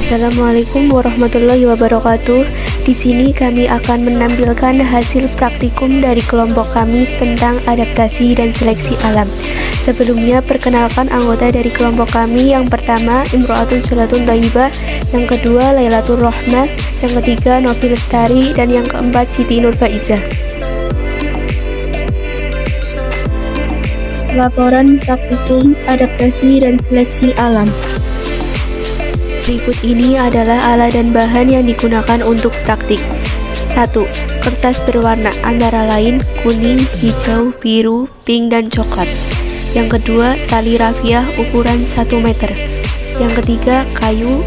Assalamualaikum warahmatullahi wabarakatuh. Di sini kami akan menampilkan hasil praktikum dari kelompok kami tentang adaptasi dan seleksi alam. Sebelumnya, perkenalkan anggota dari kelompok kami. Yang pertama, Imro'atun Sholatun Thayyibah. Yang kedua, Lailatul Rahmah. Yang ketiga, Novi Lestari. Dan yang keempat, Siti Nurfaizah. Laporan praktikum adaptasi dan seleksi alam. Berikut ini adalah alat dan bahan yang digunakan untuk praktik. 1. Kertas berwarna antara lain kuning, hijau, biru, pink, dan coklat. Yang kedua, tali rafiah ukuran 1 meter. Yang ketiga, kayu.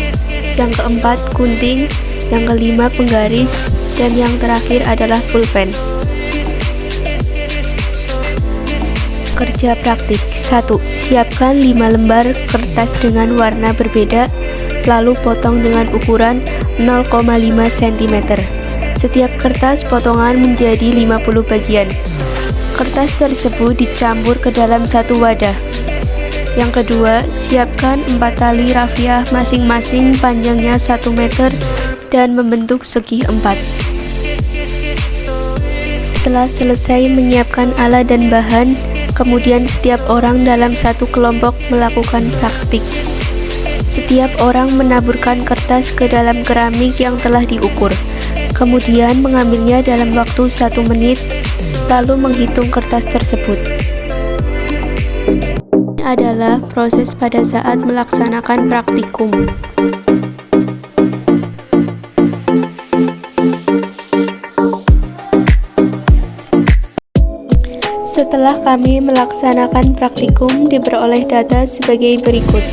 Yang keempat, gunting. Yang kelima, penggaris. Dan yang terakhir adalah pulpen. Kerja praktik. 1. Siapkan 5 lembar kertas dengan warna berbeda, lalu potong dengan ukuran 0,5 cm. Setiap kertas potongan menjadi 50 bagian. Kertas tersebut dicampur ke dalam satu wadah. Yang kedua, siapkan 4 tali rafiah masing-masing panjangnya 1 meter dan membentuk segi 4. Setelah selesai menyiapkan alat dan bahan, kemudian setiap orang dalam satu kelompok melakukan praktik. Setiap orang menaburkan kertas ke dalam keramik yang telah diukur, kemudian mengambilnya dalam waktu 1 menit, lalu menghitung kertas tersebut. Ini adalah proses pada saat melaksanakan praktikum. Setelah kami melaksanakan praktikum, diperoleh data sebagai berikut.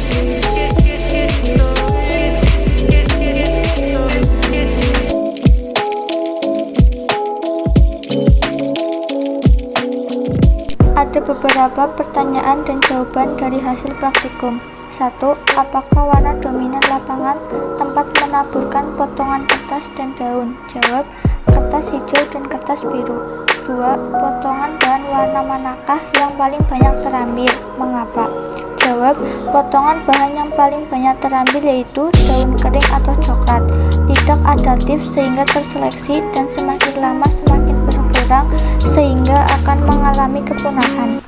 Ada beberapa pertanyaan dan jawaban dari hasil praktikum. 1. Apakah warna dominan lapangan tempat menaburkan potongan kertas dan daun? Jawab, kertas hijau dan kertas biru. 2. Potongan bahan warna manakah yang paling banyak terambil? Mengapa? Jawab, potongan bahan yang paling banyak terambil yaitu daun kering atau coklat. Tidak adaptif sehingga terseleksi dan semakin lama semakin berkurang sehingga akan mengalami kepunahan.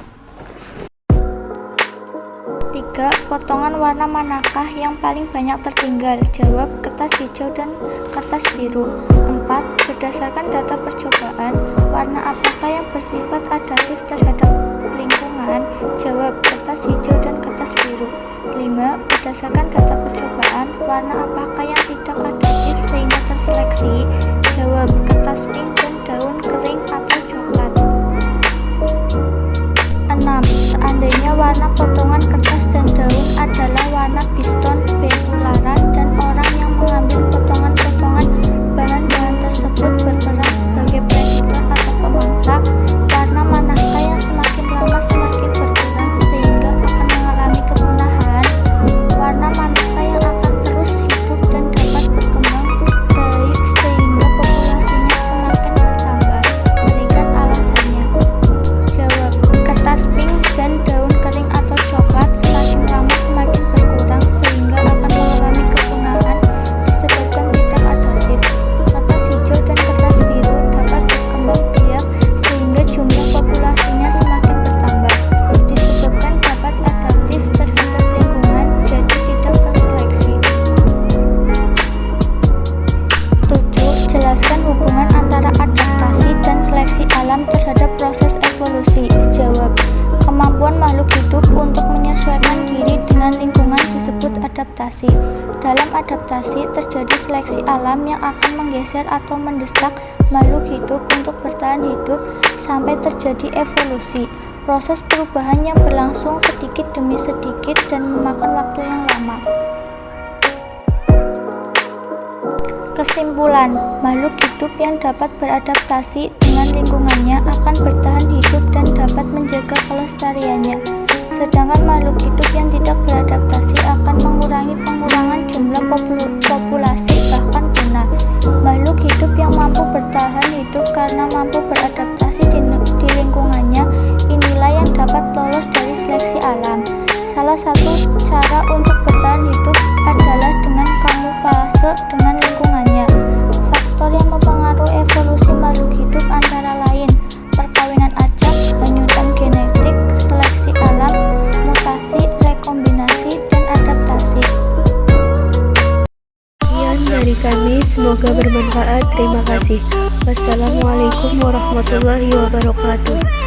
3. Potongan warna manakah yang paling banyak tertinggal? Jawab, kertas hijau dan kertas biru. 4. Berdasarkan data percobaan, warna apakah yang bersifat adaptif terhadap lingkungan? Jawab, kertas hijau dan kertas biru. 5. Berdasarkan data percobaan, warna apakah yang tidak adaptif sehingga terseleksi? Jawab, kertas pink dan daun kering atau coklat. 6. Seandainya warna potongan kertas dan daun adalah warna biston, betularan, dan orang yang mengambil potongan-potongan bahan-bahan tersebut berperan sebagai preditor atau pemangsa, warna manakah yang semakin lama semakin berkurang sehingga akan mengalami kepunahan? Warna manakah yang akan terus hidup dan dapat berkembang baik sehingga populasinya semakin bertambah? Berikan alasannya. Jawab, kertas pink dan daun kering atau coklat semakin lama semakin berkurang sehingga akan mengalami kepunahan disebabkan tidak adaptif. Kertas hijau dan kertas biru dapat berkembang biak sehingga jumlah populasinya semakin bertambah disebabkan dapat adaptif terhadap lingkungan, jadi tidak terseleksi. 7. Jelaskan hubungan antara adaptasi dan seleksi alam terhadap proses evolusi. Jawab, kemampuan makhluk hidup untuk menyesuaikan diri dengan lingkungan disebut adaptasi. Dalam adaptasi terjadi seleksi alam yang akan menggeser atau mendesak makhluk hidup untuk bertahan hidup sampai terjadi evolusi. Proses perubahan yang berlangsung sedikit demi sedikit dan memakan waktu yang lama. Kesimpulan, makhluk hidup yang dapat beradaptasi dengan lingkungannya akan bertahan hidup dan dapat menjaga kelestariannya. Sedangkan makhluk hidup yang tidak beradaptasi akan mengurangi pengurangan jumlah populasi bahkan punah. Makhluk hidup yang mampu bertahan hidup karena mampu beradaptasi di lingkungannya, inilah yang dapat lolos dari seleksi alam. Salah satu cara untuk bertahan hidup adalah dengan kamuflase. kami, semoga bermanfaat. Terima kasih. Wassalamualaikum warahmatullahi wabarakatuh.